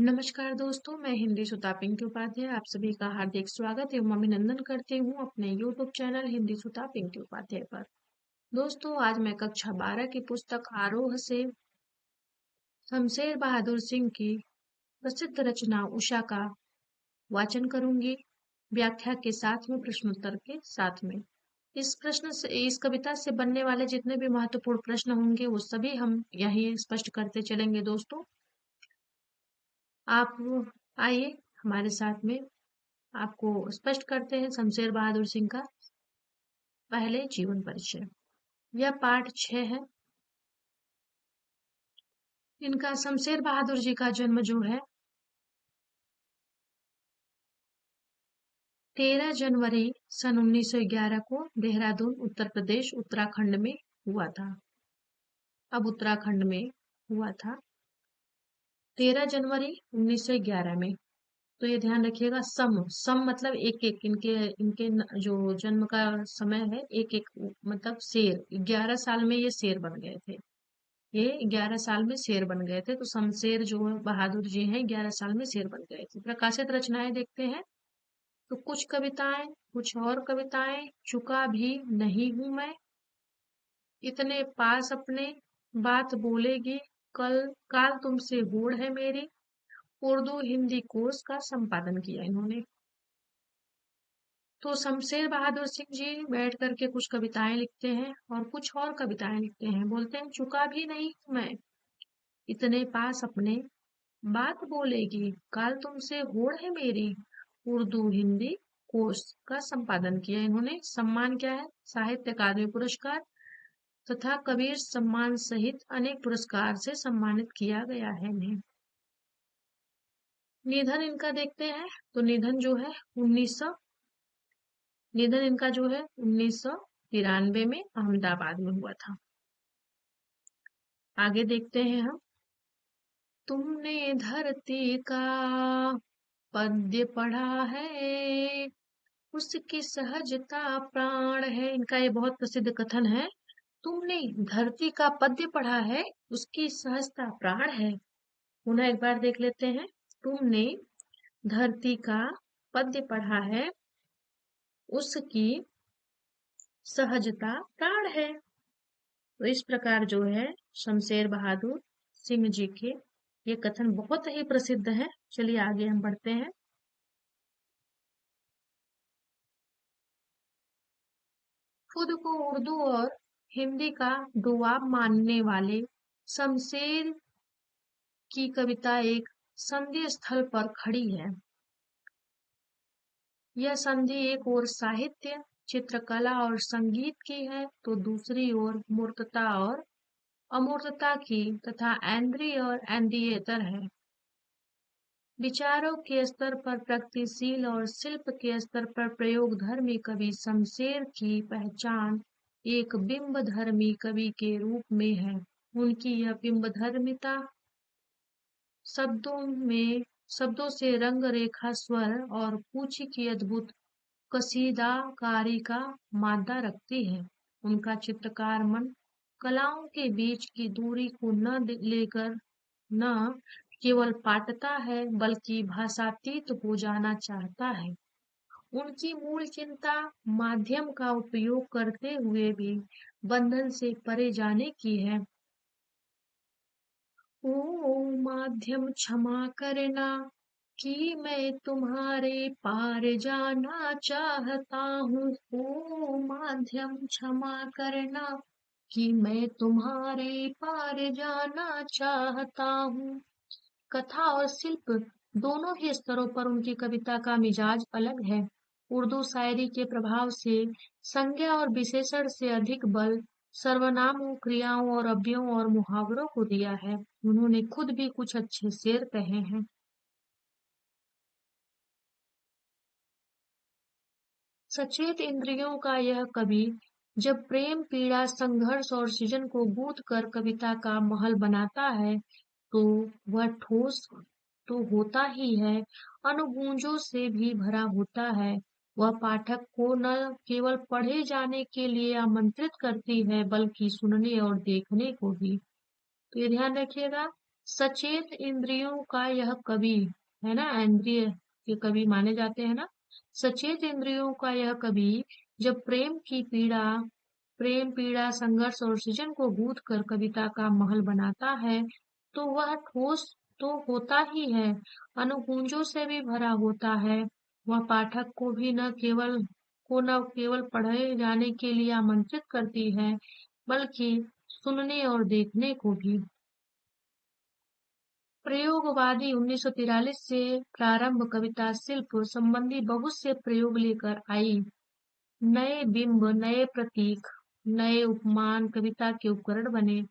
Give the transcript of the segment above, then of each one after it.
नमस्कार दोस्तों, मैं हिंदी सुता पिंकी उपाध्याय आप सभी का हार्दिक स्वागत एवं अभिनंदन करती हूँ अपने YouTube चैनल हिंदी सुता पिंकी उपाध्याय पर। दोस्तों, आज मैं कक्षा 12 की पुस्तक आरोह से शमशेर बहादुर सिंह की प्रसिद्ध रचना उषा का वाचन करूंगी, व्याख्या के साथ में, प्रश्नोत्तर के साथ में। इस कविता से बनने वाले जितने भी महत्वपूर्ण प्रश्न होंगे वो सभी हम यही स्पष्ट करते चलेंगे। दोस्तों, आप आइए हमारे साथ में आपको स्पष्ट करते हैं शमशेर बहादुर सिंह का पहले जीवन परिचय। यह पाठ 6 है। इनका शमशेर बहादुर जी का जन्म जो है 13 जनवरी सन 1911 को देहरादून उत्तर प्रदेश उत्तराखंड में हुआ था। अब उत्तराखंड में हुआ था 13 जनवरी 1911 में। तो ये ध्यान रखिएगा, सम मतलब एक एक इनके इनके जो जन्म का समय है, एक एक मतलब शेर 11 साल में ये शेर बन गए थे। ये 11 साल में शेर बन गए थे। तो शमशेर जो बहादुर जी हैं 11 साल में शेर बन गए थे। प्रकाशित रचनाएं देखते हैं तो कुछ कविताएं, कुछ और कविताएं, चुका भी नहीं हूं मैं, इतने पास अपने, बात बोलेगी कल, काल तुमसे होड़ है मेरी। उर्दू हिंदी कोर्स का संपादन किया इन्होंने। तो शमशेर बहादुर सिंह जी बैठ करके कुछ कविताएं लिखते हैं और कुछ और कविताएं लिखते हैं। बोलते हैं, चुका भी नहीं हूं मैं, इतने पास अपने, बात बोलेगी काल तुमसे होड़ है मेरी। उर्दू हिंदी कोर्स का संपादन किया इन्होंने। सम्मान क्या है? साहित्य अकादमी पुरस्कार तथा कबीर सम्मान सहित अनेक पुरस्कार से सम्मानित किया गया है इन्हें। निधन इनका देखते हैं तो निधन जो है 1900 निधन इनका जो है 1993 में अहमदाबाद में हुआ था। आगे देखते हैं हम। तुमने धरती का पद्य पढ़ा है, उसकी सहजता प्राण है। इनका ये बहुत प्रसिद्ध कथन है। तुमने धरती का पद्य पढ़ा है, उसकी सहजता प्राण है। पुनः एक बार देख लेते हैं। तुमने धरती का पद्य पढ़ा है, उसकी सहजता प्राण है। तो इस प्रकार जो है शमशेर बहादुर सिंह जी के ये कथन बहुत ही प्रसिद्ध है। चलिए आगे हम बढ़ते हैं। खुद को उर्दू और हिंदी का दुआब मानने वाले शमशेर की कविता एक संधि स्थल पर खड़ी है। यह संधि एक ओर साहित्य, चित्रकला और संगीत की है तो दूसरी ओर मूर्तता और अमूर्तता की तथा ऐन्द्रिय और ऐन्द्रियेतर है। विचारों के स्तर पर प्रगतिशील और शिल्प के स्तर पर प्रयोगधर्मी कवि शमशेर की पहचान एक बिंबधर्मी कवि के रूप में है। उनकी यह बिंबधर्मिता शब्दों से रंग रेखा स्वर और पूछी की अद्भुत कसीदाकारी का मादा रखती है। उनका चित्रकार मन कलाओं के बीच की दूरी को लेकर न केवल पाटता है बल्कि भाषातीत हो जाना चाहता है। उनकी मूल चिंता माध्यम का उपयोग करते हुए भी बंधन से परे जाने की है। ओ माध्यम क्षमा करना कि मैं तुम्हारे पार जाना चाहता हूँ। ओ माध्यम क्षमा करना कि मैं तुम्हारे पार जाना चाहता हूँ। कथा और शिल्प दोनों ही स्तरों पर उनकी कविता का मिजाज अलग है। उर्दू शायरी के प्रभाव से संज्ञा और विशेषण से अधिक बल सर्वनामों, क्रियाओं और अव्ययों और मुहावरों को दिया है। उन्होंने खुद भी कुछ अच्छे शेर कहे हैं। सचेत इंद्रियों का यह कवि जब प्रेम, पीड़ा, संघर्ष और सृजन को गूंथ कर कविता का महल बनाता है तो वह ठोस तो होता ही है, अनुगूंजों से भी भरा होता है। वह पाठक को न केवल पढ़े जाने के लिए आमंत्रित करती है बल्कि सुनने और देखने को भी। तो ये ध्यान रखिएगा, सचेत इंद्रियों का यह कवि, है ना, इंद्रिय के कवि माने जाते हैं ना। सचेत इंद्रियों का यह कवि जब प्रेम पीड़ा संघर्ष और सृजन को गूंथ कर कविता का महल बनाता है, तो वह ठोस तो होता ही है, अनुकुंजों से भी भरा होता है। वह पाठक को न केवल पढ़े जाने के लिए आमंत्रित करती है, बल्कि सुनने और देखने को भी। प्रयोगवादी 1943 से प्रारंभ कविता शिल्प संबंधी बहुत से प्रयोग लेकर आई। नए बिंब, नए प्रतीक, नए उपमान कविता के उपकरण बने।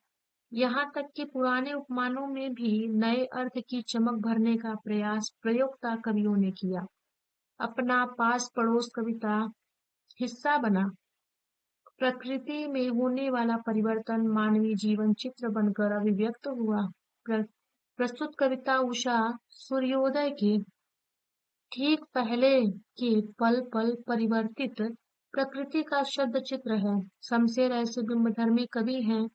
यहाँ तक कि पुराने उपमानों में भी नए अर्थ की चमक भरने का प्रयास प्रयोक्ता कवियों ने किया। अपना पास पड़ोस कविता हिस्सा बना। प्रकृति में होने वाला परिवर्तन मानवीय जीवन चित्र बनकर अभिव्यक्त हुआ। प्रस्तुत कविता उषा सूर्योदय के ठीक पहले के पल पल परिवर्तित प्रकृति का शब्द चित्र है। शमशेर ऐसे बिंबधर्मी कवि हैं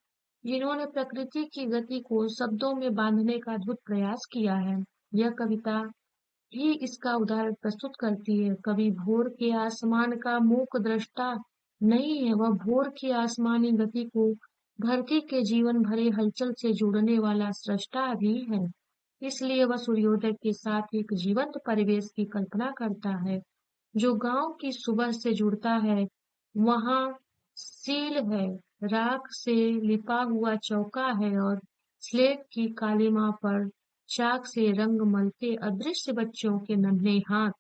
जिन्होंने प्रकृति की गति को शब्दों में बांधने का अद्भुत प्रयास किया है। यह कविता भी इसका उदाहरण प्रस्तुत करती है। कवि भोर के आसमान का मूक दृष्टा नहीं है, वह भोर की आसमानी गति को धरती के जीवन भरे हलचल से जोड़ने वाला सृष्टा भी है। इसलिए वह सूर्योदय के साथ एक जीवंत परिवेश की कल्पना करता है जो गांव की सुबह से जुड़ता है। वहां सील है, राख से लिपा हुआ चौका है और स्लेट की कालीमा पर चाक से रंग मलते अदृश्य बच्चों के नन्हे हाथ।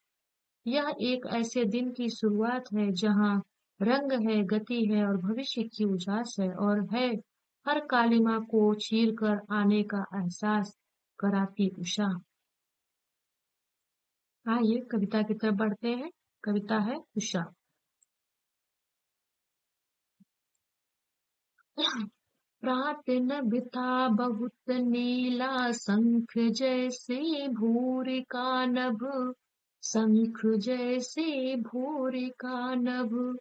यह एक ऐसे दिन की शुरुआत है जहां रंग है, गति है और भविष्य की उजास है और है हर कालिमा को चीर कर आने का एहसास कराती उषा। आइए कविता की तरफ बढ़ते हैं। कविता है उषा। रात नभ था बहुत नीला, शंख जैसे भोर का नभ, शंख जैसे भोर का नभ।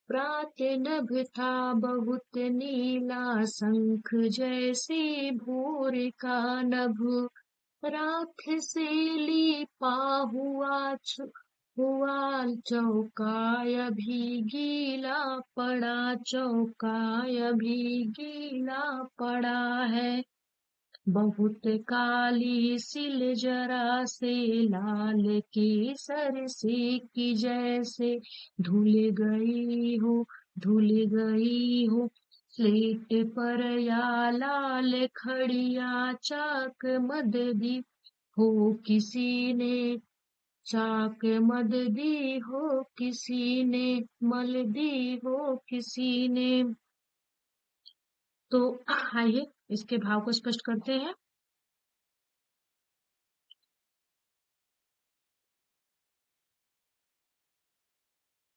रात नभ था बहुत नीला, शंख जैसे भोर का नभ। राख से लिपा हुआ चौकाय भी गीला पड़ा, चौकाय भी गीला पड़ा है। बहुत काली सिल जरा से लाल केसर से की जैसे धुल गई हो, धुल गई हो। स्लेट पर या लाल खड़िया चाक मद दी हो किसी ने, चाक मद दी हो किसी ने, मल दी हो किसी ने। तो आइए इसके भाव को स्पष्ट करते हैं।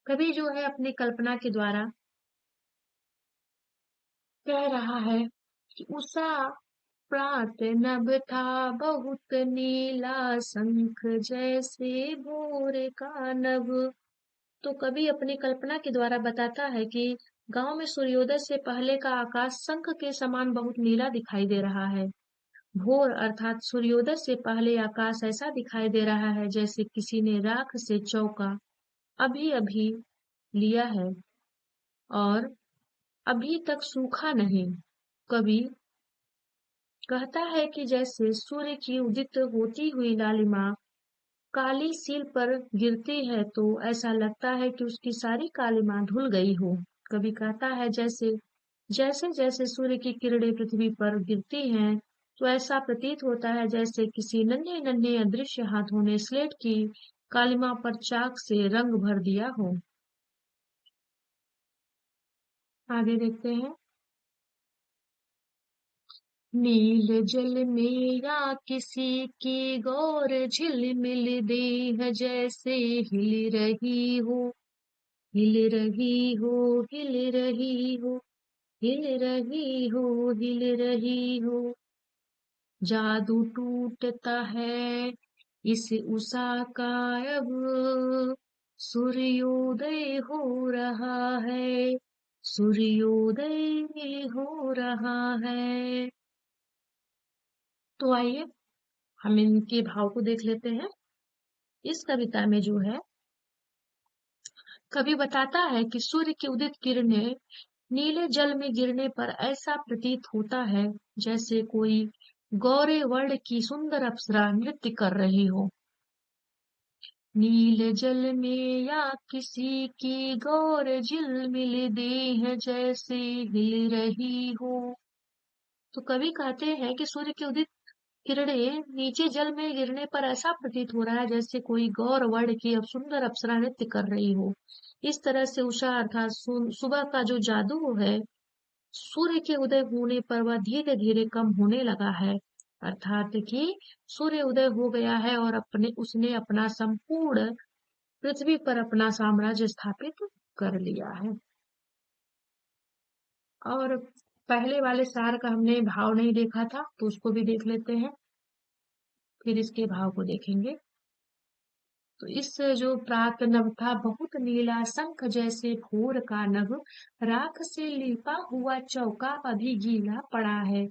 कवि जो है अपनी कल्पना के द्वारा कह रहा है कि उषा प्रात नभ था बहुत नीला, शंख जैसे भोर का नभ। तो कवि अपनी कल्पना के द्वारा बताता है कि गांव में सूर्योदय से पहले का आकाश शंख के समान बहुत नीला दिखाई दे रहा है। भोर अर्थात सूर्योदय से पहले आकाश ऐसा दिखाई दे रहा है जैसे किसी ने राख से चौका अभी अभी लिया है और अभी तक सूखा नहीं। कवि कहता है कि जैसे सूर्य की उदित होती हुई लालिमा काली सील पर गिरती है तो ऐसा लगता है कि उसकी सारी कालिमा धुल गई हो। कवि कहता है जैसे जैसे जैसे सूर्य की किरणें पृथ्वी पर गिरती हैं तो ऐसा प्रतीत होता है जैसे किसी नन्हे नन्हे अदृश्य हाथों ने स्लेट की कालिमा पर चाक से रंग भर दिया हो। आगे देखते हैं। नील जल में या किसी की गौर झिलमिल देह जैसे हिल रही हो, हिल रही हो, हिल रही हो, हिल रही हो, हिल रही हो। जादू टूटता है इस उषा का अब, सूर्योदय हो रहा है, सूर्योदय हो रहा है। तो आइए हम इनके भाव को देख लेते हैं। इस कविता में जो है कवि बताता है कि सूर्य की उदित किरणें नीले जल में गिरने पर ऐसा प्रतीत होता है जैसे कोई गौरे वर्ण की सुंदर अप्सरा नृत्य कर रही हो। नीले जल में या किसी की गौर झिलमिल देह जैसे हिल रही हो। तो कवि कहते हैं कि सूर्य की उदित किरणें नीचे जल में गिरने पर ऐसा प्रतीत हो रहा है जैसे कोई गौर वर्ण की अब सुंदर अप्सरा नृत्य कर रही हो। इस तरह से उषा अर्थात सुबह का जो जादू है, सूर्य के उदय होने पर वह धीरे धीरे कम होने लगा है। अर्थात कि सूर्य उदय हो गया है और उसने अपना संपूर्ण पृथ्वी पर अपना साम्राज्य स्थापित कर लिया है। और पहले वाले सार का हमने भाव नहीं देखा था, तो उसको भी देख लेते हैं, फिर इसके भाव को देखेंगे। तो इस जो प्रात नभ था बहुत नीला शंख जैसे भोर का नभ, राख से लिपा हुआ चौका अभी गीला पड़ा है।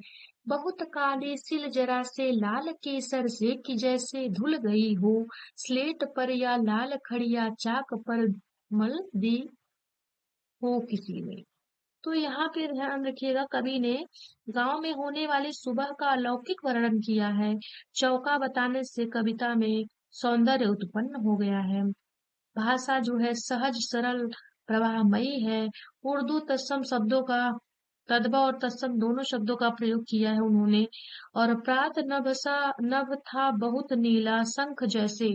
बहुत काली सिल जरा से लाल केसर से कि जैसे धुल गई हो, स्लेट पर या लाल खड़िया चाक पर मल दी हो किसी ने। तो यहाँ पे ध्यान रखिएगा, कवि ने गांव में होने वाली सुबह का अलौकिक वर्णन किया है। चौका बताने से कविता में सौंदर्य उत्पन्न हो गया है। भाषा जो है सहज सरल प्रवाहमयी है। उर्दू तत्सम शब्दों का तदभव और तत्सम दोनों शब्दों का प्रयोग किया है उन्होंने। और प्रात नभ था बहुत नीला शंख जैसे,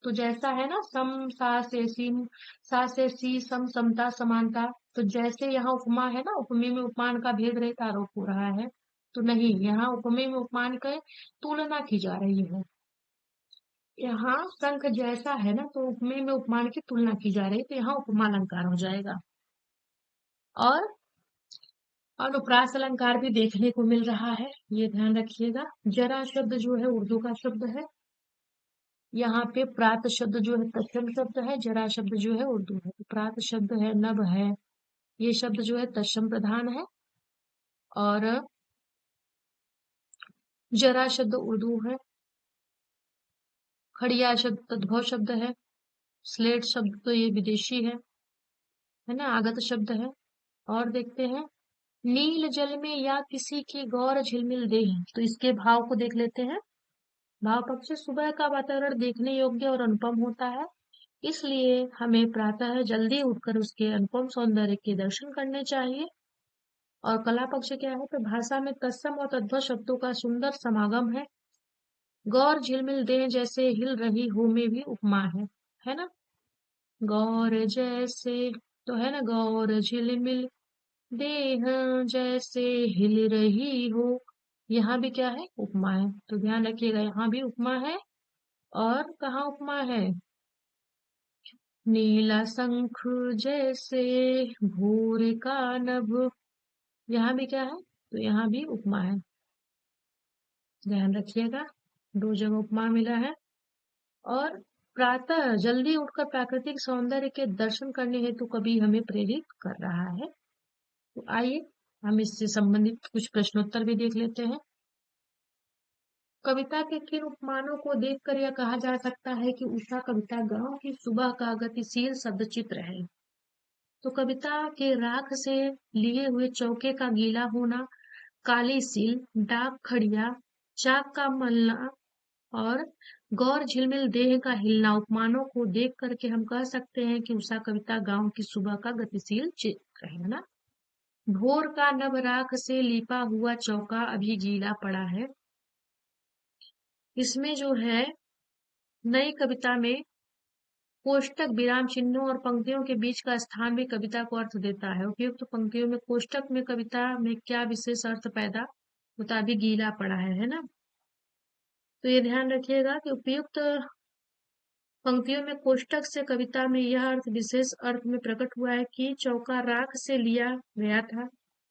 तो जैसा है ना सम सा से सी सम समता समानता, तो जैसे यहाँ उपमा है ना, उपमेय में उपमान का भेद रहित आरोप हो रहा है, तो नहीं, यहाँ उपमेय में उपमान की तुलना की जा रही है। यहाँ शंख जैसा है ना, तो उपमेय में उपमान की तुलना की जा रही है, तो यहाँ उपमा अलंकार हो जाएगा। और अनुप्रास अलंकार भी देखने को मिल रहा है, ये ध्यान रखिएगा। जरा शब्द जो है उर्दू का शब्द है, यहाँ पे प्रात शब्द जो है तत्सम शब्द है, जरा शब्द जो है उर्दू है। तो प्रात शब्द है, नभ है, ये शब्द जो है तत्सम प्रधान है। और जरा शब्द उर्दू है, खड़िया शब्द तद्भव शब्द है, स्लेट शब्द तो ये विदेशी है ना, आगत शब्द है। और देखते हैं, नील जल में या किसी की गौर झिलमिल देह, तो इसके भाव को देख लेते हैं। भाव पक्ष सुबह का वातावरण देखने योग्य और अनुपम होता है, इसलिए हमें प्रातः जल्दी उठकर उसके अनुपम सौंदर्य के दर्शन करने चाहिए। और कला पक्ष क्या है, तो भाषा में तत्सम और तद्भव शब्दों का सुंदर समागम है। गौर झिलमिल देह जैसे हिल रही हो में भी उपमा है ना। गौर जैसे, तो है ना, गौर झिलमिल देह जैसे हिल रही हो, यहाँ भी क्या है, उपमा है। तो ध्यान रखिएगा, यहाँ भी उपमा है। और कहाँ उपमा है, नीला शंख जैसे भोर का नभ, यहाँ भी क्या है, तो यहाँ भी उपमा है। ध्यान रखिएगा, दो जगह उपमा मिला है। और प्रातः जल्दी उठकर प्राकृतिक सौंदर्य के दर्शन करने हेतु कवि हमें प्रेरित कर रहा है। तो आइए हम इससे संबंधित कुछ प्रश्नोत्तर भी देख लेते हैं। कविता के किन उपमानों को देखकर यह कहा जा सकता है कि उषा कविता गांव की सुबह का गतिशील शब्द चित्र है। तो कविता के राख से लिए हुए चौके का गीला होना, काली सील, डाक खड़िया, चाक का मलना और गौर झिलमिल देह का हिलना उपमानों को देख करके हम कह सकते हैं कि उषा कविता गांव की सुबह का गतिशील चित्र है ना। भोर का नभ राख से लिपा हुआ चौका अभी गीला पड़ा है, इसमें जो है नई कविता में कोष्टक विराम चिन्हों और पंक्तियों के बीच का स्थान भी कविता को अर्थ देता है। उपयुक्त पंक्तियों में कोष्टक में कविता में क्या विशेष अर्थ पैदा होता, अभी गीला पड़ा है ना। तो ये ध्यान रखिएगा कि उपयुक्त पंक्तियों में कोष्टक से कविता में यह अर्थ विशेष अर्थ में प्रकट हुआ है कि चौका राख से लिया गया था,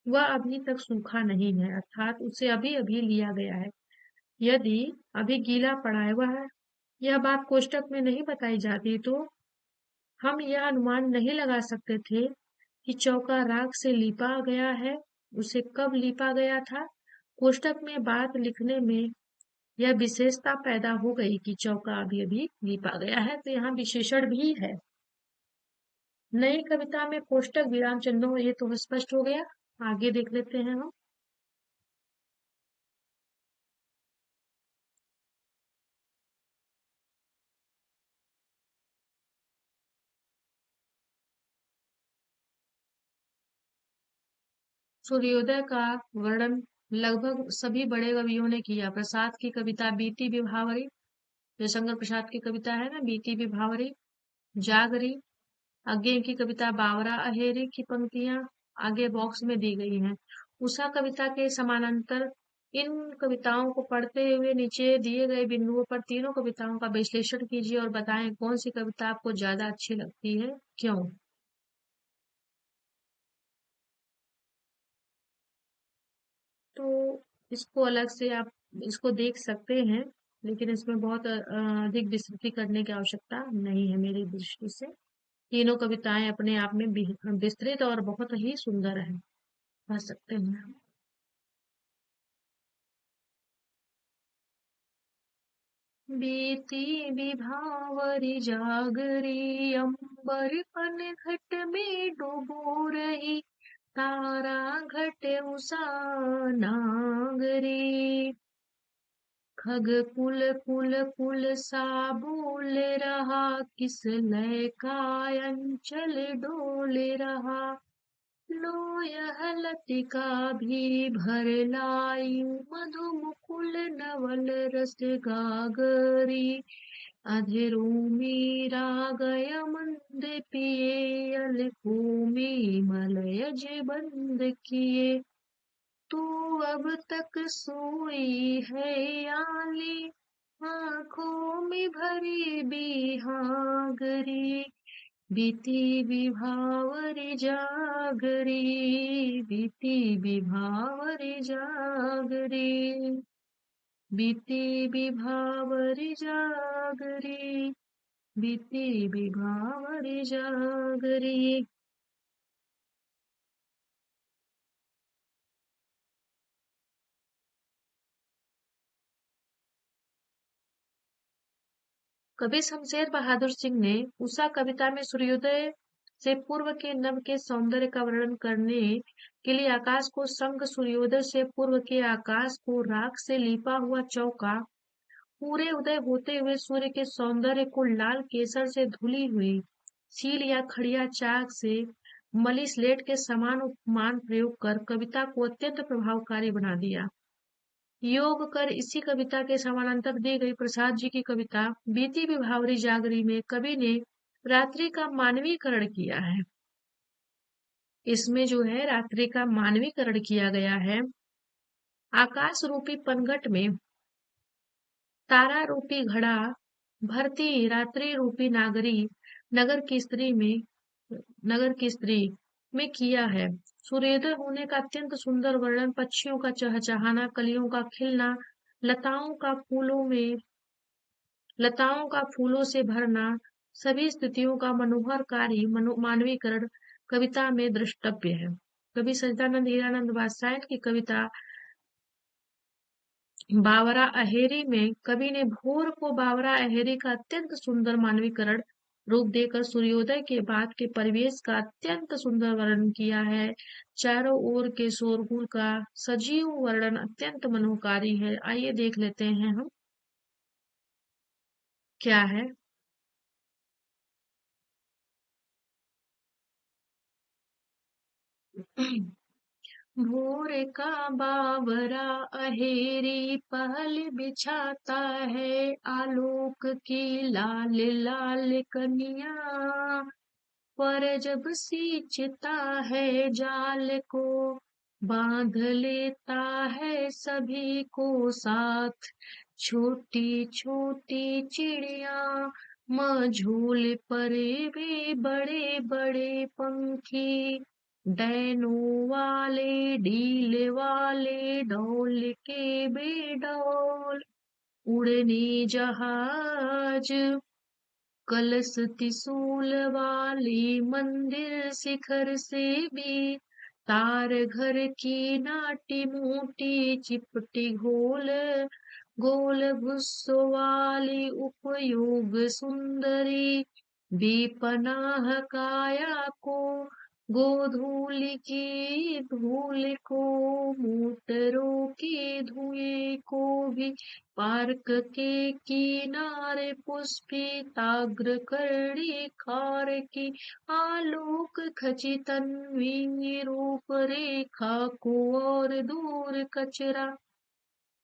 वह अभी तक सूखा नहीं है, अर्थात उसे अभी अभी लिया गया है। यदि अभी गीला पड़ा है, वह यह बात कोष्टक में नहीं बताई जाती तो हम यह अनुमान नहीं लगा सकते थे कि चौका राख से लिपा गया है। उसे कब लिपा गया था, कोष्टक में बात लिखने में यह विशेषता पैदा हो गई कि चौका अभी अभी लिपा गया है, तो यहाँ विशेषण भी है। नई कविता में कोष्टक विराम चिन्हों, ये तो स्पष्ट हो गया। आगे देख लेते हैं हम। सूर्योदय का वर्णन लगभग सभी बड़े कवियों ने किया। प्रसाद की कविता बीती विभावरी, जयशंकर प्रसाद की कविता है ना बीती विभावरी, जागरी। आगे की कविता बावरा अहेरी की पंक्तियां आगे बॉक्स में दी गई हैं। उषा कविता के समानांतर इन कविताओं को पढ़ते हुए नीचे दिए गए बिंदुओं पर तीनों कविताओं का विश्लेषण कीजिए और बताएं कौन सी कविता आपको ज्यादा अच्छी लगती है, क्यों। तो इसको अलग से आप इसको देख सकते हैं, लेकिन इसमें बहुत अधिक विस्तृति करने की आवश्यकता नहीं है मेरी दृष्टि से। तीनों कविताएं अपने आप में विस्तृत और बहुत ही सुंदर है, पढ़ सकते हैं। बीती विभावरी जागरी, अंबर पन घट में डूबो रही, तारा घट उषा नागरी। खग कुल कुल कुल सा बोल रहा, किस लय का अंचल डोल रहा। लो यह लतिका भी भर लाई, मधु मुकुल नवल रस गागरी। अधेरो मीरा गय मंद पिए, अलको में मलयज बंद किए। तू अब तक सोई है याली, आंखों में भरी बिहागरी। बीती विभावरी जागरी, बीती विभावरी जागरी, बीती विभावरी जागरी, बीती विभावरी जागरी। कवि शमशेर बहादुर सिंह ने उषा कविता में सूर्योदय से पूर्व के नभ के सौंदर्य का वर्णन करने के लिए आकाश को संग, सूर्योदय से पूर्व के आकाश को राख से लीपा हुआ चौका, पूरे उदय होते हुए सूर्य के सौंदर्य को लाल केसर से धुली हुई सील या खड़िया चाक से मली स्लेट के समान उपमान प्रयोग कर कविता को अत्यंत प्रभावकारी बना दिया। योग कर इसी कविता के समानांतर दी गई प्रसाद जी की कविता बीती विभावरी जागरी में कवि ने रात्रि का मानवीकरण किया है। इसमें जो है रात्रि का मानवीकरण किया गया है। आकाश रूपी पनघट में तारा रूपी घड़ा भरती रात्रि रूपी नागरी, नगर की स्त्री में नगर की स्त्री में किया है। सूर्योदय होने का अत्यंत सुंदर वर्णन, पक्षियों का चहचहाना, कलियों का खिलना, लताओं का फूलों में लताओं का फूलों से भरना, सभी स्थितियों का मनोहरकारी मानवीकरण कविता में द्रष्टव्य है। कवि सच्चिदानंद हीरानंद वात्स्यायन की कविता बावरा अहेरी में कवि ने भोर को बावरा अहेरी का अत्यंत सुंदर मानवीकरण रूप देकर सूर्योदय के बाद के परिवेश का अत्यंत सुंदर वर्णन किया है। चारों ओर के शोरगुल का सजीव वर्णन अत्यंत मनोहारी है। आइए देख लेते हैं हम क्या है। भोर का बावरा अहेरी पहल बिछाता है, आलोक की लाल लाल कनिया। पर जब सींचता है जाल को, बांध लेता है सभी को साथ। छोटी छोटी चिड़िया मझोल पर भी बड़े बड़े पंखी। डैनों वाले डील वाले डोल के बेडौल, उड़ने जहाज कलश त्रिशूल वाली, मंदिर शिखर से भी तार घर की नाटी मोटी चिपटी घोल। गोल भुस्वाली उपयोग सुंदरी, बेपनाह काया को, गोधूलि की धूल को, मूटरों के धुएं को भी, पार्क के किनारे पुष्पिताग्र करड़ी खार की, आलोक खचित तन्वी रूप रेखा को, और दूर कचरा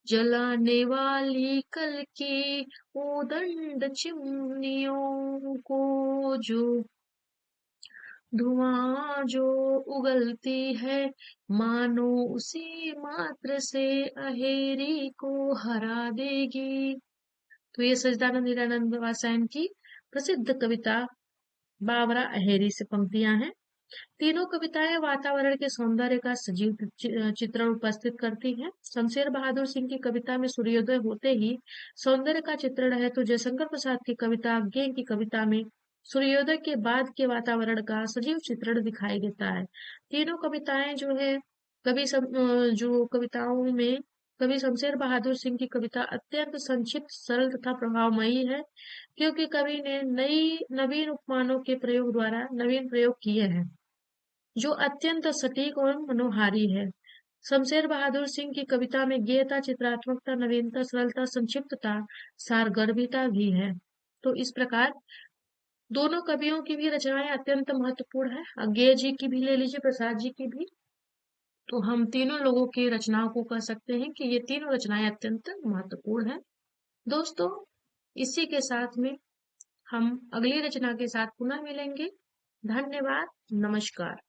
जलाने वाली कल की उदंड चिमनियों को, जो धुआं जो उगलती है, मानो उसी मात्र से अहेरी को हरा देगी। तो ये सच्चिदानंद हीरानंद वात्स्यायन की प्रसिद्ध कविता बावरा अहेरी से पंक्तियां हैं। तीनों कविताएं वातावरण के सौंदर्य का सजीव चित्रण उपस्थित करती हैं। शमशेर बहादुर सिंह की कविता में सूर्योदय होते ही सौंदर्य का चित्रण है, तो जयशंकर प्रसाद की कविता ज्ञ की कविता में सूर्योदय के बाद के वातावरण का सजीव चित्रण दिखाई देता है। तीनों कविताएं जो है जो कविताओं में कवि शमशेर बहादुर सिंह की कविता अत्यंत संक्षिप्त, सरल तथा प्रभावमयी है, क्योंकि कवि ने नवीन उपमानों के प्रयोग द्वारा नवीन प्रयोग किए हैं, जो अत्यंत सटीक और मनोहारी है। शमशेर बहादुर सिंह की कविता में गेयता, चित्रात्मकता, नवीनता, सरलता, संक्षिप्तता, सारगर्भिता भी है। तो इस प्रकार दोनों कवियों की भी रचनाएं अत्यंत महत्वपूर्ण है। अज्ञेय जी की भी ले लीजिए, प्रसाद जी की भी। तो हम तीनों लोगों की रचनाओं को कह सकते हैं कि ये तीनों रचनाएं अत्यंत महत्वपूर्ण है। दोस्तों, इसी के साथ में हम अगली रचना के साथ पुनः मिलेंगे। धन्यवाद। नमस्कार।